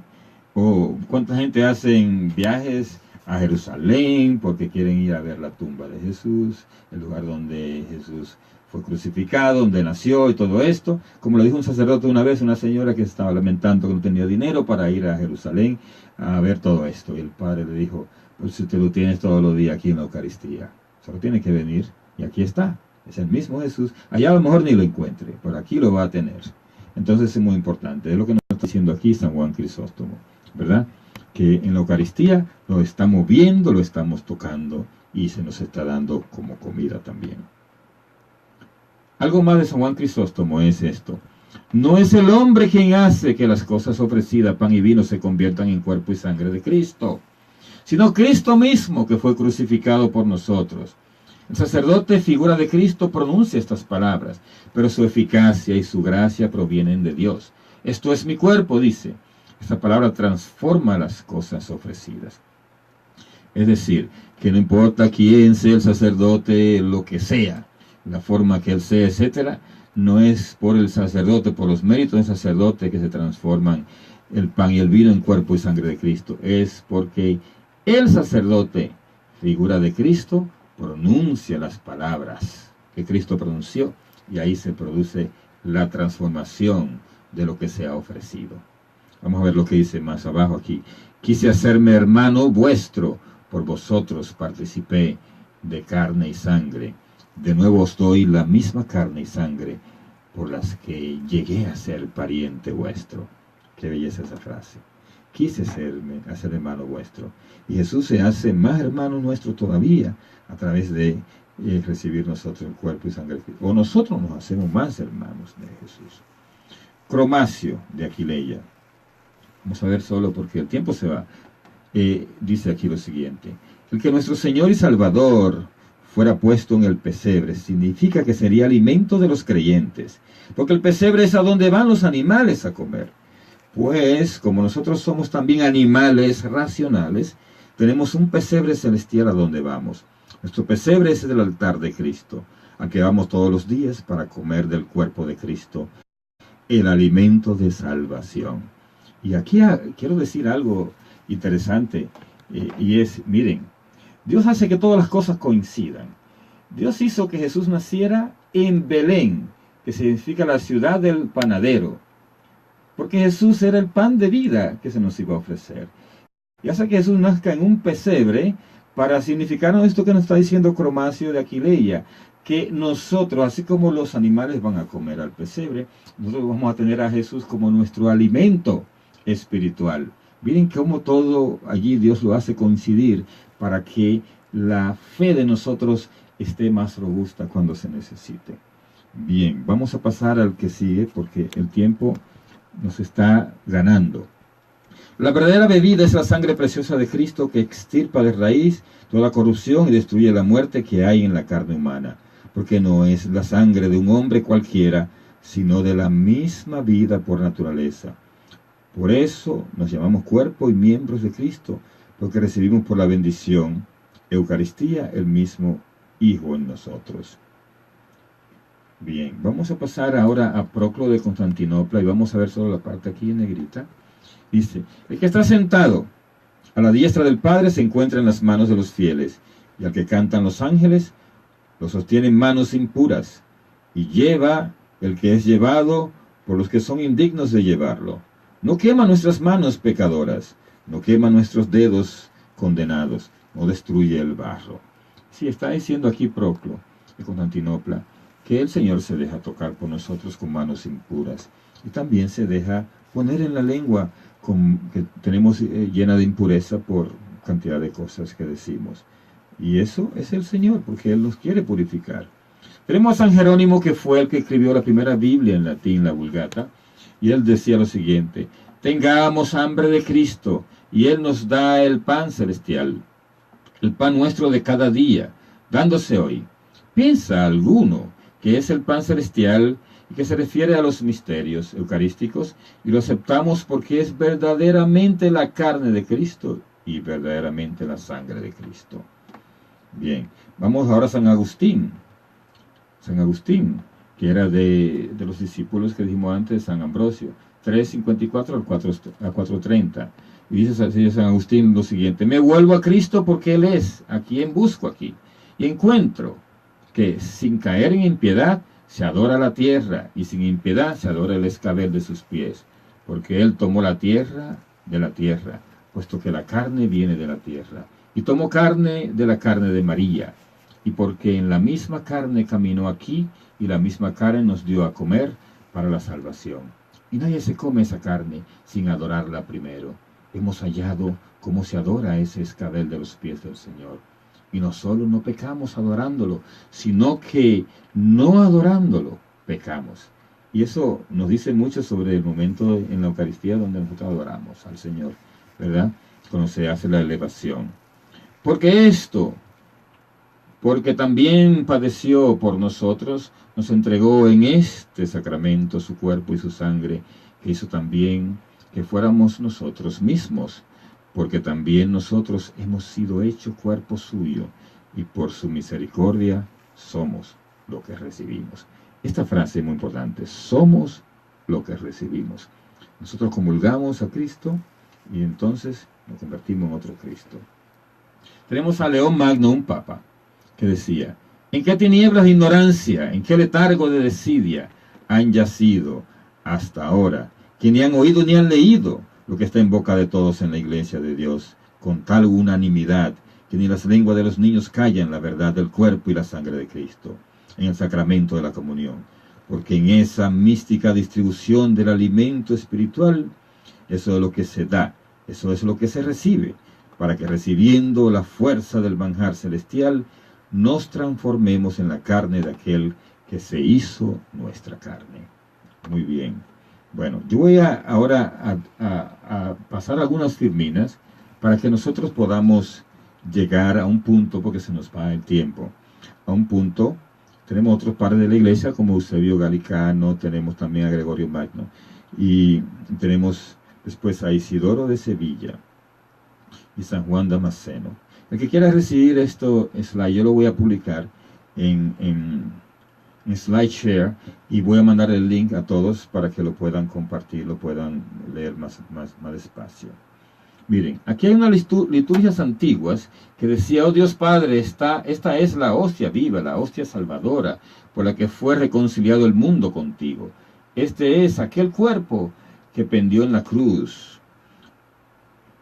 O cuánta gente hacen viajes a Jerusalén porque quieren ir a ver la tumba de Jesús, el lugar donde Jesús fue crucificado, donde nació y todo esto. Como lo dijo un sacerdote una vez, una señora que estaba lamentando que no tenía dinero para ir a Jerusalén a ver todo esto. Y el padre le dijo, pues si usted lo tienes todos los días aquí en la Eucaristía, solo tiene que venir y aquí está. Es el mismo Jesús. Allá a lo mejor ni lo encuentre, pero aquí lo va a tener. Entonces es muy importante. Es lo que nos está diciendo aquí San Juan Crisóstomo, ¿verdad? Que en la Eucaristía lo estamos viendo, lo estamos tocando y se nos está dando como comida también. Algo más de San Juan Crisóstomo es esto. No es el hombre quien hace que las cosas ofrecidas, pan y vino, se conviertan en cuerpo y sangre de Cristo, sino Cristo mismo que fue crucificado por nosotros. El sacerdote, figura de Cristo, pronuncia estas palabras, pero su eficacia y su gracia provienen de Dios. Esto es mi cuerpo, dice. Esta palabra transforma las cosas ofrecidas. Es decir, que no importa quién sea el sacerdote, lo que sea, la forma que él sea, etcétera, no es por el sacerdote, por los méritos del sacerdote que se transforman el pan y el vino en cuerpo y sangre de Cristo. Es porque el sacerdote, figura de Cristo, pronuncia las palabras que Cristo pronunció y ahí se produce la transformación de lo que se ha ofrecido. Vamos a ver lo que dice más abajo aquí. Quise hacerme hermano vuestro, por vosotros participé de carne y sangre. De nuevo os doy la misma carne y sangre por las que llegué a ser pariente vuestro. Qué belleza esa frase. Quise hacer hermano vuestro. Y Jesús se hace más hermano nuestro todavía a través de recibir nosotros el cuerpo y sangre. O nosotros nos hacemos más hermanos de Jesús. Cromacio de Aquileia. Vamos a ver solo porque el tiempo se va. Dice aquí lo siguiente. El que nuestro Señor y Salvador fuera puesto en el pesebre significa que sería alimento de los creyentes, porque el pesebre es a donde van los animales a comer. Pues, como nosotros somos también animales racionales, tenemos un pesebre celestial a donde vamos. Nuestro pesebre es el altar de Cristo, al que vamos todos los días para comer del cuerpo de Cristo, el alimento de salvación. Y aquí quiero decir algo interesante, y es, miren, Dios hace que todas las cosas coincidan. Dios hizo que Jesús naciera en Belén, que significa la ciudad del panadero, porque Jesús era el pan de vida que se nos iba a ofrecer. Y hace que Jesús nazca en un pesebre para significarnos esto que nos está diciendo Cromacio de Aquileia, que nosotros, así como los animales van a comer al pesebre, nosotros vamos a tener a Jesús como nuestro alimento espiritual. Miren cómo todo allí Dios lo hace coincidir para que la fe de nosotros esté más robusta cuando se necesite. Bien, vamos a pasar al que sigue porque el tiempo nos está ganando. La verdadera bebida es la sangre preciosa de Cristo que extirpa de raíz toda la corrupción y destruye la muerte que hay en la carne humana, porque no es la sangre de un hombre cualquiera, sino de la misma vida por naturaleza. Por eso nos llamamos cuerpo y miembros de Cristo, porque recibimos por la bendición, Eucaristía, el mismo Hijo en nosotros. Bien, vamos a pasar ahora a Proclo de Constantinopla y vamos a ver solo la parte aquí en negrita. Dice, el que está sentado a la diestra del Padre se encuentra en las manos de los fieles, y al que cantan los ángeles lo sostienen manos impuras, y lleva el que es llevado por los que son indignos de llevarlo. No quema nuestras manos pecadoras, no quema nuestros dedos condenados, no destruye el barro. Sí, está diciendo aquí Proclo de Constantinopla que el Señor se deja tocar por nosotros con manos impuras, y también se deja poner en la lengua que tenemos llena de impureza por cantidad de cosas que decimos. Y eso es el Señor, porque Él nos quiere purificar. Tenemos a San Jerónimo, que fue el que escribió la primera Biblia en latín, la Vulgata, y él decía lo siguiente: tengamos hambre de Cristo, y Él nos da el pan celestial, el pan nuestro de cada día, dándose hoy. ¿Piensa alguno que es el pan celestial y que se refiere a los misterios eucarísticos, y lo aceptamos porque es verdaderamente la carne de Cristo y verdaderamente la sangre de Cristo? Bien, vamos ahora a San Agustín. San Agustín, que era de los discípulos que dijimos antes, San Ambrosio, 3:54 al 4:30. Y dice San Agustín lo siguiente: me vuelvo a Cristo porque Él es a quien busco aquí, y encuentro que sin caer en impiedad se adora la tierra, y sin impiedad se adora el escabel de sus pies, porque Él tomó la tierra de la tierra, puesto que la carne viene de la tierra, y tomó carne de la carne de María, y porque en la misma carne caminó aquí, y la misma carne nos dio a comer para la salvación. Y nadie se come esa carne sin adorarla primero. Hemos hallado cómo se adora ese escabel de los pies del Señor. Y no solo no pecamos adorándolo, sino que no adorándolo pecamos. Y eso nos dice mucho sobre el momento en la Eucaristía donde nosotros adoramos al Señor, ¿verdad? Cuando se hace la elevación. Porque también padeció por nosotros, nos entregó en este sacramento su cuerpo y su sangre, que hizo también que fuéramos nosotros mismos, porque también nosotros hemos sido hechos cuerpo suyo, y por su misericordia somos lo que recibimos. Esta frase es muy importante: somos lo que recibimos. Nosotros comulgamos a Cristo y entonces nos convertimos en otro Cristo. Tenemos a León Magno, un papa, que decía: ¿en qué tinieblas de ignorancia, en qué letargo de desidia han yacido hasta ahora, que ni han oído ni han leído lo que está en boca de todos en la iglesia de Dios, con tal unanimidad que ni las lenguas de los niños callan la verdad del cuerpo y la sangre de Cristo, en el sacramento de la comunión? Porque en esa mística distribución del alimento espiritual, eso es lo que se da, eso es lo que se recibe, para que recibiendo la fuerza del manjar celestial, nos transformemos en la carne de aquel que se hizo nuestra carne. Muy bien. Bueno, yo voy ahora a pasar algunas firminas para que nosotros podamos llegar a un punto, porque se nos va el tiempo, a un punto. Tenemos otros padres de la iglesia como Eusebio Galicano, tenemos también a Gregorio Magno, y tenemos después a Isidoro de Sevilla y San Juan Damasceno. El que quiera recibir esto slide, yo lo voy a publicar en SlideShare, y voy a mandar el link a todos para que lo puedan compartir, lo puedan leer más despacio. Miren, aquí hay unas liturgias antiguas que decía: oh Dios Padre, esta es la hostia viva, la hostia salvadora, por la que fue reconciliado el mundo contigo. Este es aquel cuerpo que pendió en la cruz.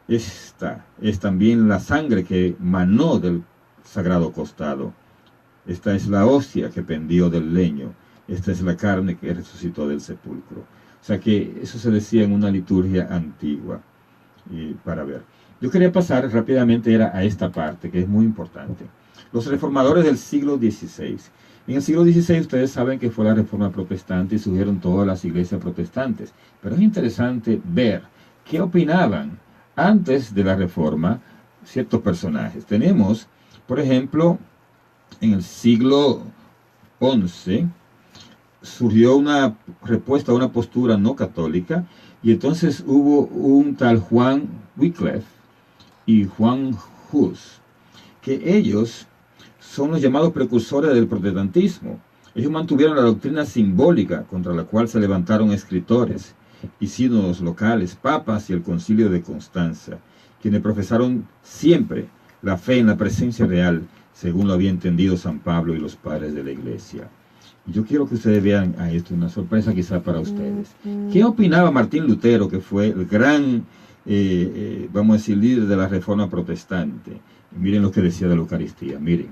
Esta es también la sangre que manó del sagrado costado. Esta es la hostia que pendió del leño. Esta es la carne que resucitó del sepulcro. O sea que eso se decía en una liturgia antigua. Y para ver, yo quería pasar rápidamente a esta parte que es muy importante. Los reformadores del siglo XVI. En el siglo XVI ustedes saben que fue la reforma protestante y surgieron todas las iglesias protestantes. Pero es interesante ver qué opinaban antes de la Reforma ciertos personajes. Tenemos, por ejemplo, en el siglo XI, surgió una respuesta a una postura no católica, y entonces hubo un tal Juan Wycliffe y Juan Hus, que ellos son los llamados precursores del protestantismo. Ellos mantuvieron la doctrina simbólica contra la cual se levantaron escritores y sínodos locales, papas y el concilio de Constanza, quienes profesaron siempre la fe en la presencia real, según lo había entendido San Pablo y los padres de la iglesia. Y yo quiero que ustedes vean a esto, una sorpresa quizá para ustedes. ¿Qué opinaba Martín Lutero, que fue el gran, vamos a decir, líder de la Reforma protestante? Miren lo que decía de la Eucaristía, miren.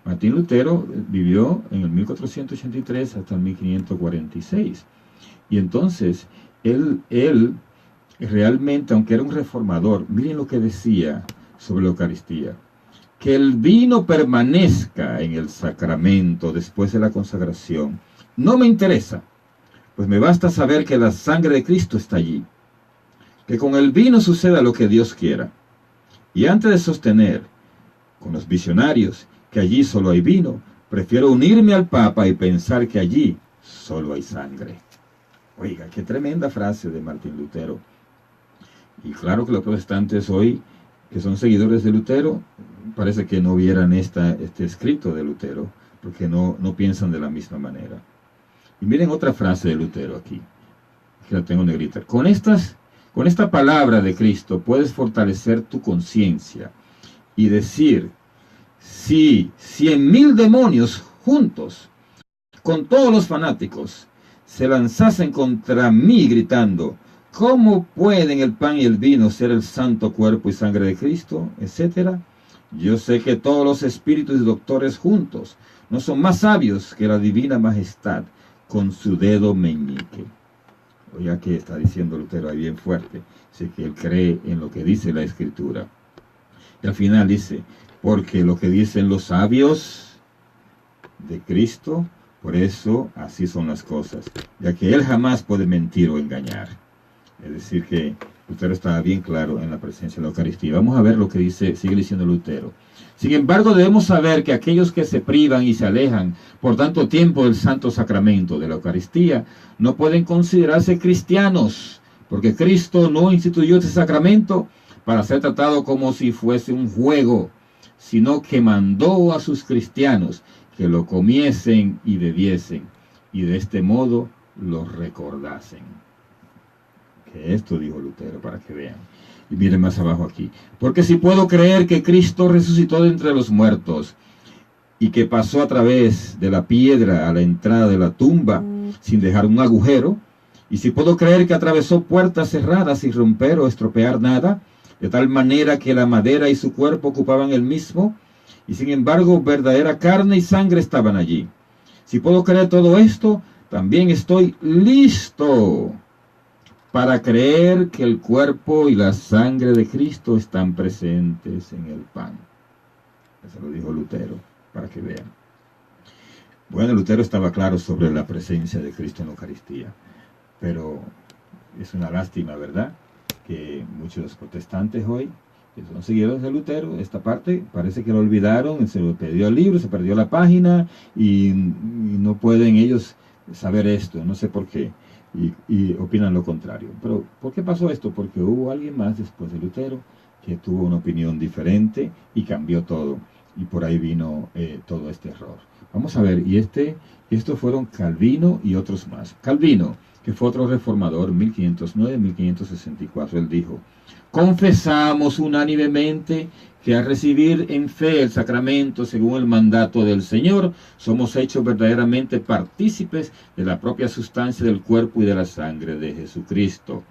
Martín Lutero vivió en el 1483 hasta el 1546. Y entonces, él realmente, aunque era un reformador, miren lo que decía sobre la Eucaristía. Que el vino permanezca en el sacramento después de la consagración no me interesa, pues me basta saber que la sangre de Cristo está allí. Que con el vino suceda lo que Dios quiera. Y antes de sostener con los visionarios que allí solo hay vino, prefiero unirme al Papa y pensar que allí solo hay sangre. Oiga, qué tremenda frase de Martín Lutero. Y claro que los protestantes hoy, que son seguidores de Lutero, parece que no vieran este escrito de Lutero, porque no piensan de la misma manera. Y miren otra frase de Lutero aquí, que la tengo negrita. Con esta palabra de Cristo puedes fortalecer tu conciencia y decir, si 100.000 demonios juntos, con todos los fanáticos, se lanzasen contra mí gritando, ¿cómo pueden el pan y el vino ser el santo cuerpo y sangre de Cristo? Etcétera. Yo sé que todos los espíritus y doctores juntos no son más sabios que la divina majestad con su dedo meñique. Oiga que está diciendo Lutero ahí bien fuerte. Dice que él cree en lo que dice la Escritura. Y al final dice, porque lo que dicen los sabios de Cristo, por eso así son las cosas, ya que él jamás puede mentir o engañar. Es decir que Lutero estaba bien claro en la presencia de la Eucaristía. Vamos a ver lo que dice, sigue diciendo Lutero. Sin embargo, debemos saber que aquellos que se privan y se alejan por tanto tiempo del santo sacramento de la Eucaristía no pueden considerarse cristianos, porque Cristo no instituyó ese sacramento para ser tratado como si fuese un juego, sino que mandó a sus cristianos que lo comiesen y bebiesen, y de este modo lo recordasen. Que esto dijo Lutero, para que vean. Y miren más abajo aquí. Porque si puedo creer que Cristo resucitó de entre los muertos y que pasó a través de la piedra a la entrada de la tumba sin dejar un agujero, y si puedo creer que atravesó puertas cerradas sin romper o estropear nada, de tal manera que la madera y su cuerpo ocupaban el mismo, y sin embargo verdadera carne y sangre estaban allí. Si puedo creer todo esto, también estoy listo para creer que el cuerpo y la sangre de Cristo están presentes en el pan. Eso lo dijo Lutero, para que vean. Bueno, Lutero estaba claro sobre la presencia de Cristo en la Eucaristía, pero es una lástima, ¿verdad?, que muchos protestantes hoy, que son seguidores de Lutero, esta parte parece que lo olvidaron, se lo perdió el libro, se perdió la página, y no pueden ellos saber esto, no sé por qué. Y opinan lo contrario. Pero ¿por qué pasó esto? Porque hubo alguien más después de Lutero que tuvo una opinión diferente y cambió todo, y por ahí vino todo este error. Vamos a ver, y estos fueron Calvino y otros más. Calvino, que fue otro reformador, 1509-1564, él dijo: confesamos unánimemente que al recibir en fe el sacramento según el mandato del Señor, somos hechos verdaderamente partícipes de la propia sustancia del cuerpo y de la sangre de Jesucristo.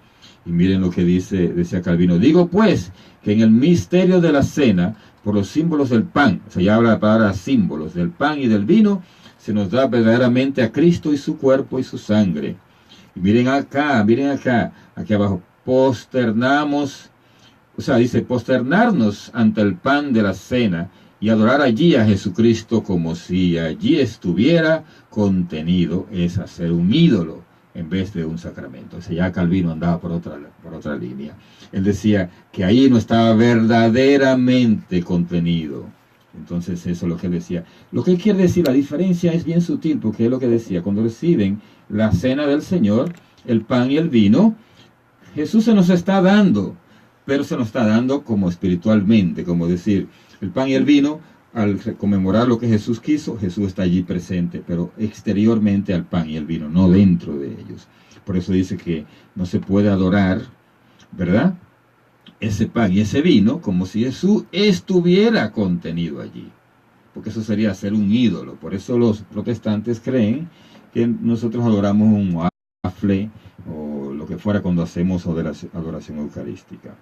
Y miren lo que decía Calvino: digo pues que en el misterio de la cena, por los símbolos del pan, o sea, ya habla la palabra símbolos del pan y del vino, se nos da verdaderamente a Cristo y su cuerpo y su sangre. Y miren acá, aquí abajo, posternarnos ante el pan de la cena y adorar allí a Jesucristo como si allí estuviera contenido, es hacer un ídolo en vez de un sacramento. O sea, ya Calvino andaba por otra línea. Él decía que ahí no estaba verdaderamente contenido. Entonces eso es lo que él decía. Lo que él quiere decir, la diferencia es bien sutil, porque es lo que decía, cuando reciben la cena del Señor, el pan y el vino, Jesús se nos está dando, pero se nos está dando como espiritualmente, como decir, el pan y el vino, al conmemorar lo que Jesús quiso, Jesús está allí presente, pero exteriormente al pan y el vino, no dentro de ellos. Por eso dice que no se puede adorar, ¿verdad?, ese pan y ese vino como si Jesús estuviera contenido allí, porque eso sería ser un ídolo. Por eso los protestantes creen que nosotros adoramos un waffle o lo que fuera cuando hacemos adoración eucarística.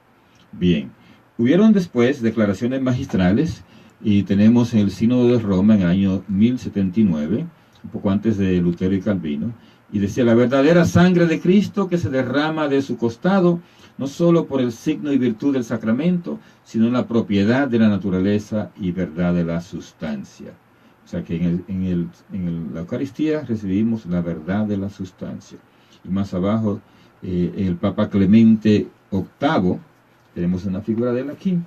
Bien, hubieron después declaraciones magistrales y tenemos en el Sínodo de Roma en el año 1079, un poco antes de Lutero y Calvino, y decía: la verdadera sangre de Cristo que se derrama de su costado, no solo por el signo y virtud del sacramento, sino en la propiedad de la naturaleza y verdad de la sustancia. O sea que en la Eucaristía recibimos la verdad de la sustancia. Y más abajo, el Papa Clemente VIII, tenemos una figura de él aquí,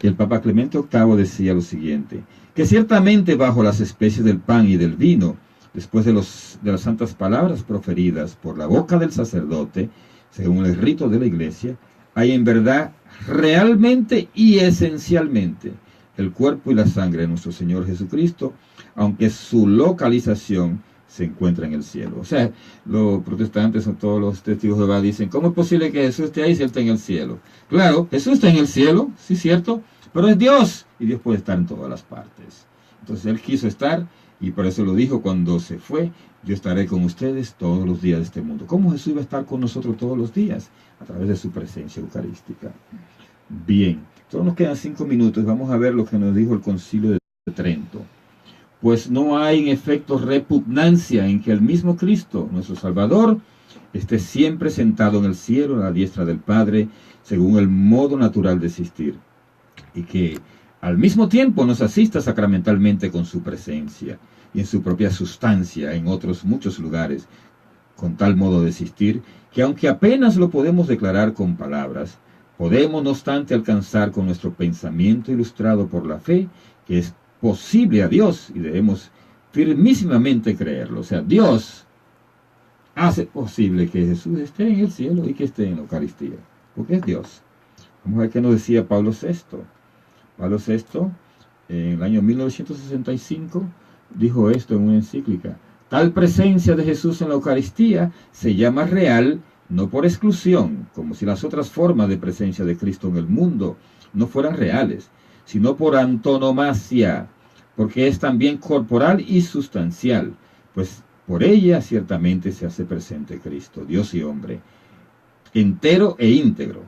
el Papa Clemente VIII decía lo siguiente: que ciertamente bajo las especies del pan y del vino, después de las santas palabras proferidas por la boca del sacerdote, según el rito de la Iglesia, hay en verdad, realmente y esencialmente, el cuerpo y la sangre de nuestro Señor Jesucristo, aunque su localización se encuentra en el cielo. O sea, los protestantes o todos los testigos de Jehová dicen: ¿cómo es posible que Jesús esté ahí si Él está en el cielo? Claro, Jesús está en el cielo, sí, cierto, pero es Dios, y Dios puede estar en todas las partes. Entonces Él quiso estar, y por eso lo dijo cuando se fue: yo estaré con ustedes todos los días de este mundo. ¿Cómo Jesús iba a estar con nosotros todos los días? A través de su presencia eucarística. Bien, solo nos quedan 5 minutos. Vamos a ver lo que nos dijo el Concilio de Trento. Pues no hay en efecto repugnancia en que el mismo Cristo, nuestro Salvador, esté siempre sentado en el cielo a la diestra del Padre, según el modo natural de existir, y que al mismo tiempo nos asista sacramentalmente con su presencia y en su propia sustancia en otros muchos lugares, con tal modo de existir, que aunque apenas lo podemos declarar con palabras, podemos no obstante alcanzar con nuestro pensamiento ilustrado por la fe, que es posible a Dios, y debemos firmísimamente creerlo. O sea, Dios hace posible que Jesús esté en el cielo y que esté en la Eucaristía, porque es Dios. Vamos a ver qué nos decía Pablo VI. Pablo VI, en el año 1965, dijo esto en una encíclica: tal presencia de Jesús en la Eucaristía se llama real, no por exclusión, como si las otras formas de presencia de Cristo en el mundo no fueran reales, sino por antonomasia, porque es también corporal y sustancial, pues por ella ciertamente se hace presente Cristo, Dios y hombre, entero e íntegro.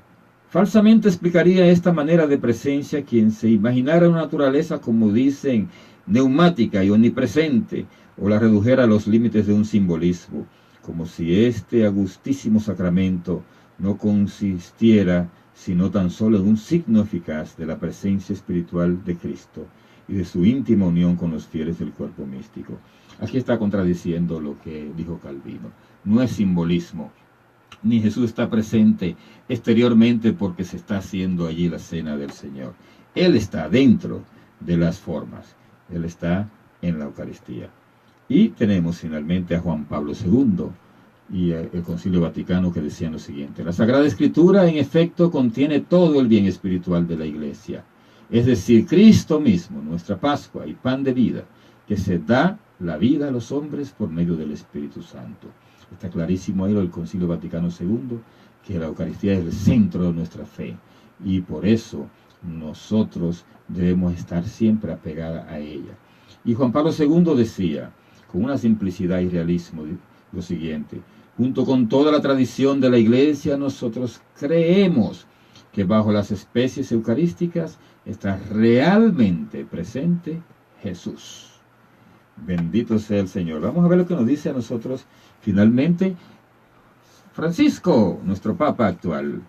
Falsamente explicaría esta manera de presencia quien se imaginara una naturaleza, como dicen, neumática y omnipresente, o la redujera a los límites de un simbolismo, como si este augustísimo sacramento no consistiera sino tan solo en un signo eficaz de la presencia espiritual de Cristo y de su íntima unión con los fieles del cuerpo místico. Aquí está contradiciendo lo que dijo Calvino. No es simbolismo, ni Jesús está presente exteriormente porque se está haciendo allí la cena del Señor. Él está dentro de las formas, Él está en la Eucaristía. Y tenemos finalmente a Juan Pablo II y el Concilio Vaticano, que decían lo siguiente: la Sagrada Escritura en efecto contiene todo el bien espiritual de la Iglesia, es decir, Cristo mismo, nuestra Pascua y pan de vida, que se da la vida a los hombres por medio del Espíritu Santo. Está clarísimo ahí lo del Concilio Vaticano II, que la Eucaristía es el centro de nuestra fe, y por eso nosotros debemos estar siempre apegados a ella. Y Juan Pablo II decía, con una simplicidad y realismo, lo siguiente: junto con toda la tradición de la Iglesia, nosotros creemos que bajo las especies eucarísticas está realmente presente Jesús. Bendito sea el Señor. Vamos a ver lo que nos dice a nosotros finalmente Francisco, nuestro Papa actual.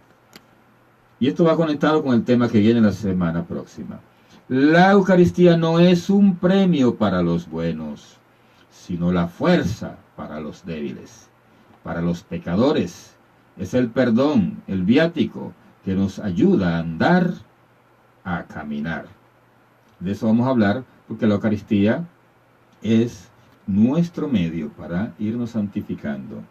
Y esto va conectado con el tema que viene la semana próxima. La Eucaristía no es un premio para los buenos, sino la fuerza para los débiles. para los pecadores. Es el perdón, el viático, que nos ayuda a andar, a caminar. De eso vamos a hablar, porque la Eucaristía es nuestro medio para irnos santificando.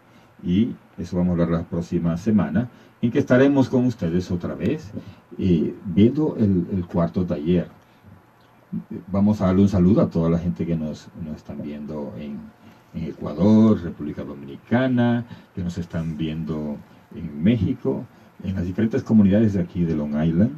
Y eso vamos a hablar la próxima semana, en que estaremos con ustedes otra vez, viendo el cuarto taller. Vamos a darle un saludo a toda la gente que nos están viendo en Ecuador, República Dominicana, que nos están viendo en México, en las diferentes comunidades de aquí de Long Island.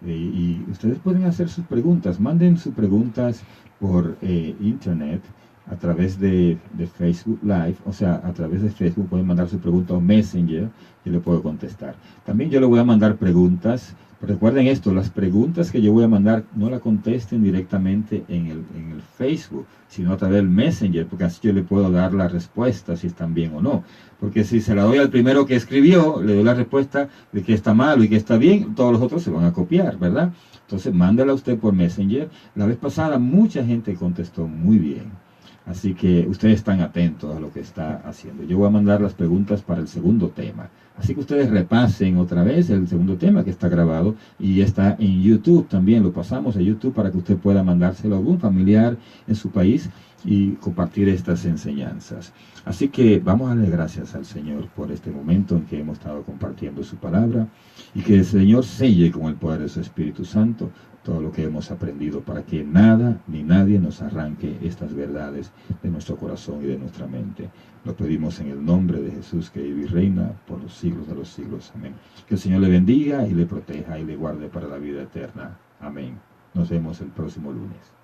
Y ustedes pueden hacer sus preguntas, manden sus preguntas por internet a través de Facebook Live, o sea, a través de Facebook pueden mandar su pregunta o Messenger, yo le puedo contestar. También yo le voy a mandar preguntas. Recuerden esto, las preguntas que yo voy a mandar no la contesten directamente en el Facebook, sino a través del Messenger, porque así yo le puedo dar la respuesta si están bien o no. Porque si se la doy al primero que escribió, le doy la respuesta de que está malo y que está bien, todos los otros se van a copiar, ¿verdad? Entonces, mándala usted por Messenger. La vez pasada mucha gente contestó muy bien. Así que ustedes están atentos a lo que está haciendo. Yo voy a mandar las preguntas para el segundo tema. Así que ustedes repasen otra vez el segundo tema que está grabado y está en YouTube también. Lo pasamos a YouTube para que usted pueda mandárselo a algún familiar en su país y compartir estas enseñanzas. Así que vamos a darle gracias al Señor por este momento en que hemos estado compartiendo su palabra y que el Señor selle con el poder de su Espíritu Santo todo lo que hemos aprendido para que nada ni nadie nos arranque estas verdades de nuestro corazón y de nuestra mente. Lo pedimos en el nombre de Jesús, que vive y reina por los siglos de los siglos. Amén. Que el Señor le bendiga y le proteja y le guarde para la vida eterna. Amén. Nos vemos el próximo lunes.